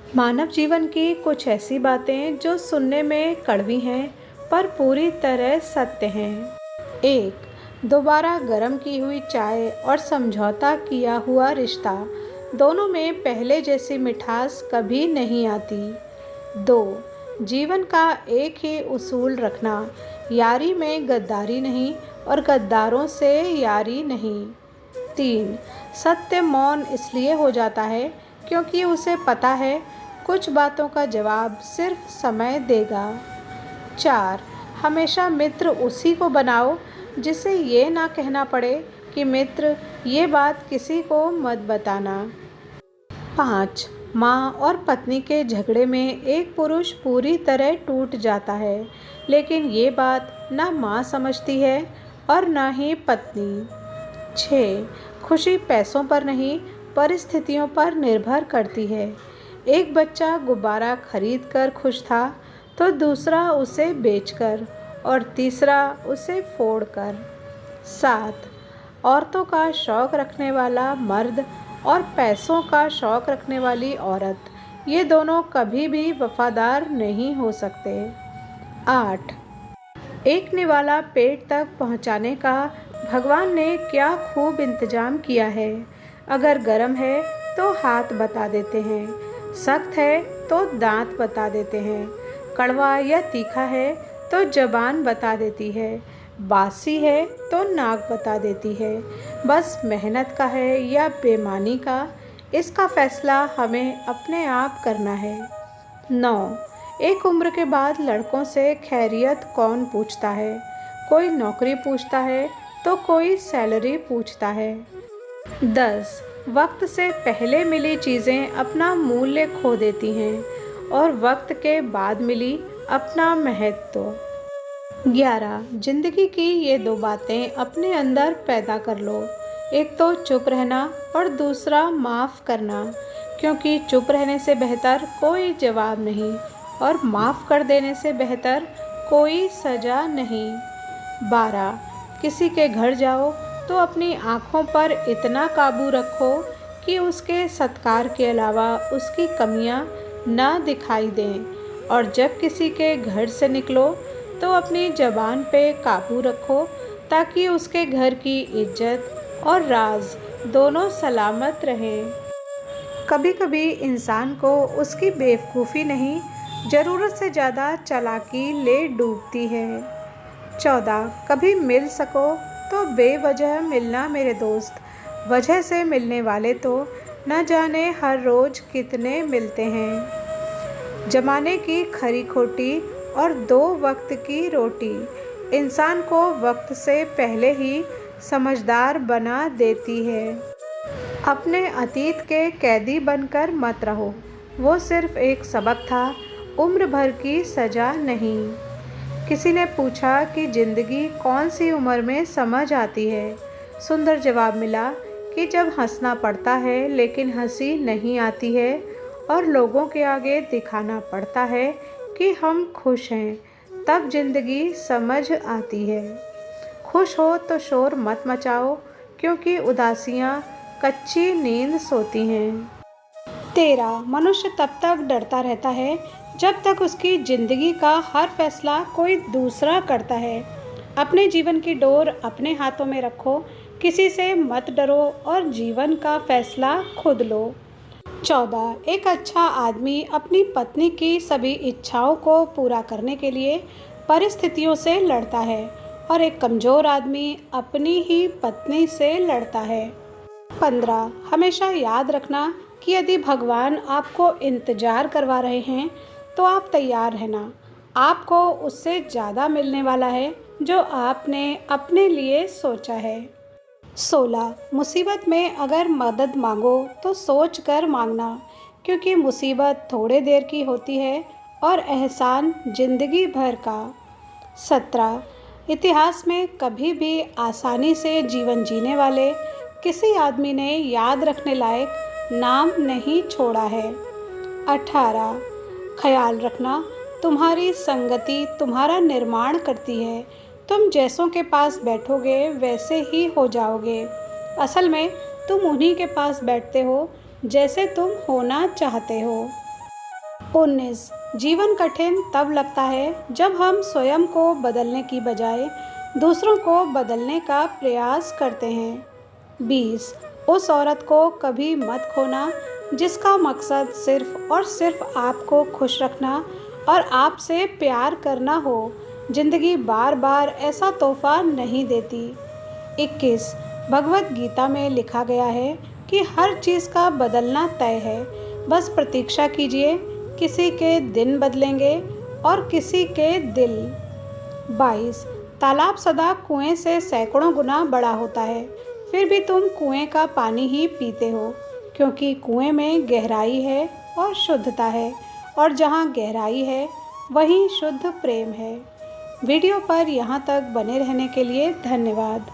मानव जीवन की कुछ ऐसी बातें जो सुनने में कड़वी हैं पर पूरी तरह सत्य हैं। एक, दोबारा गर्म की हुई चाय और समझौता किया हुआ रिश्ता, दोनों में पहले जैसी मिठास कभी नहीं आती। दो, जीवन का एक ही उसूल रखना, यारी में गद्दारी नहीं और गद्दारों से यारी नहीं। तीन, सत्य मौन इसलिए हो जाता है क्योंकि उसे पता है कुछ बातों का जवाब सिर्फ समय देगा। चार, हमेशा मित्र उसी को बनाओ जिसे ये ना कहना पड़े कि मित्र ये बात किसी को मत बताना। पाँच, माँ और पत्नी के झगड़े में एक पुरुष पूरी तरह टूट जाता है, लेकिन ये बात ना माँ समझती है और ना ही पत्नी। छः, खुशी पैसों पर नहीं परिस्थितियों पर निर्भर करती है। एक बच्चा गुब्बारा खरीद कर खुश था तो दूसरा उसे बेचकर और तीसरा उसे फोड़कर। सात, औरतों का शौक़ रखने वाला मर्द और पैसों का शौक़ रखने वाली औरत, ये दोनों कभी भी वफादार नहीं हो सकते। आठ, एक निवाला पेट तक पहुंचाने का भगवान ने क्या खूब इंतजाम किया है। अगर गर्म है तो हाथ बता देते हैं, सख्त है तो दांत बता देते हैं, कड़वा या तीखा है तो जबान बता देती है, बासी है तो नाक बता देती है। बस मेहनत का है या बेईमानी का, इसका फैसला हमें अपने आप करना है। 9, एक उम्र के बाद लड़कों से खैरियत कौन पूछता है। कोई नौकरी पूछता है तो कोई सैलरी पूछता है। 10, वक्त से पहले मिली चीज़ें अपना मूल्य खो देती हैं और वक्त के बाद मिली अपना महत्व। 11, जिंदगी की ये दो बातें अपने अंदर पैदा कर लो, एक तो चुप रहना और दूसरा माफ़ करना, क्योंकि चुप रहने से बेहतर कोई जवाब नहीं और माफ़ कर देने से बेहतर कोई सज़ा नहीं। 12, किसी के घर जाओ तो अपनी आँखों पर इतना काबू रखो कि उसके सत्कार के अलावा उसकी कमियां ना दिखाई दें, और जब किसी के घर से निकलो तो अपनी ज़बान पे काबू रखो ताकि उसके घर की इज्जत और राज दोनों सलामत रहें। कभी कभी इंसान को उसकी बेवकूफ़ी नहीं, ज़रूरत से ज़्यादा चालाकी ले डूबती है। 14, कभी मिल सको तो बेवजह मिलना मेरे दोस्त, वजह से मिलने वाले तो न जाने हर रोज़ कितने मिलते हैं। ज़माने की खरी खोटी और 2 वक्त की रोटी इंसान को वक्त से पहले ही समझदार बना देती है। अपने अतीत के कैदी बनकर मत रहो, वो सिर्फ एक सबक था, उम्र भर की सज़ा नहीं। किसी ने पूछा कि ज़िंदगी कौन सी उम्र में समझ आती है। सुंदर जवाब मिला कि जब हंसना पड़ता है लेकिन हंसी नहीं आती है और लोगों के आगे दिखाना पड़ता है कि हम खुश हैं, तब ज़िंदगी समझ आती है। खुश हो तो शोर मत मचाओ, क्योंकि उदासियाँ कच्ची नींद सोती हैं। 13, मनुष्य तब तक डरता रहता है जब तक उसकी ज़िंदगी का हर फैसला कोई दूसरा करता है। अपने जीवन की डोर अपने हाथों में रखो, किसी से मत डरो और जीवन का फैसला खुद लो। 14, एक अच्छा आदमी अपनी पत्नी की सभी इच्छाओं को पूरा करने के लिए परिस्थितियों से लड़ता है और एक कमज़ोर आदमी अपनी ही पत्नी से लड़ता है। 15, हमेशा याद रखना कि यदि भगवान आपको इंतज़ार करवा रहे हैं तो आप तैयार रहना, आपको उससे ज़्यादा मिलने वाला है जो आपने अपने लिए सोचा है। 16, मुसीबत में अगर मदद मांगो तो सोच कर मांगना, क्योंकि मुसीबत थोड़े देर की होती है और एहसान ज़िंदगी भर का। 17, इतिहास में कभी भी आसानी से जीवन जीने वाले किसी आदमी ने याद रखने लायक नाम नहीं छोड़ा है। 18, ख्याल रखना, तुम्हारी संगति तुम्हारा निर्माण करती है, तुम जैसों के पास बैठोगे वैसे ही हो जाओगे। असल में तुम उन्हीं के पास बैठते हो जैसे तुम होना चाहते हो। 19 जीवन कठिन तब लगता है जब हम स्वयं को बदलने की बजाय दूसरों को बदलने का प्रयास करते हैं। 20 उस औरत को कभी मत खोना जिसका मकसद सिर्फ और सिर्फ आपको खुश रखना और आपसे प्यार करना हो। जिंदगी बार बार ऐसा तोहफा नहीं देती। 21 भगवत गीता में लिखा गया है कि हर चीज़ का बदलना तय है, बस प्रतीक्षा कीजिए। किसी के दिन बदलेंगे और किसी के दिल। 22 तालाब सदा कुएं से सैकड़ों गुना बड़ा होता है, फिर भी तुम कुएं का पानी ही पीते हो, क्योंकि कुएं में गहराई है और शुद्धता है, और जहाँ गहराई है वहीं शुद्ध प्रेम है। वीडियो पर यहाँ तक बने रहने के लिए धन्यवाद।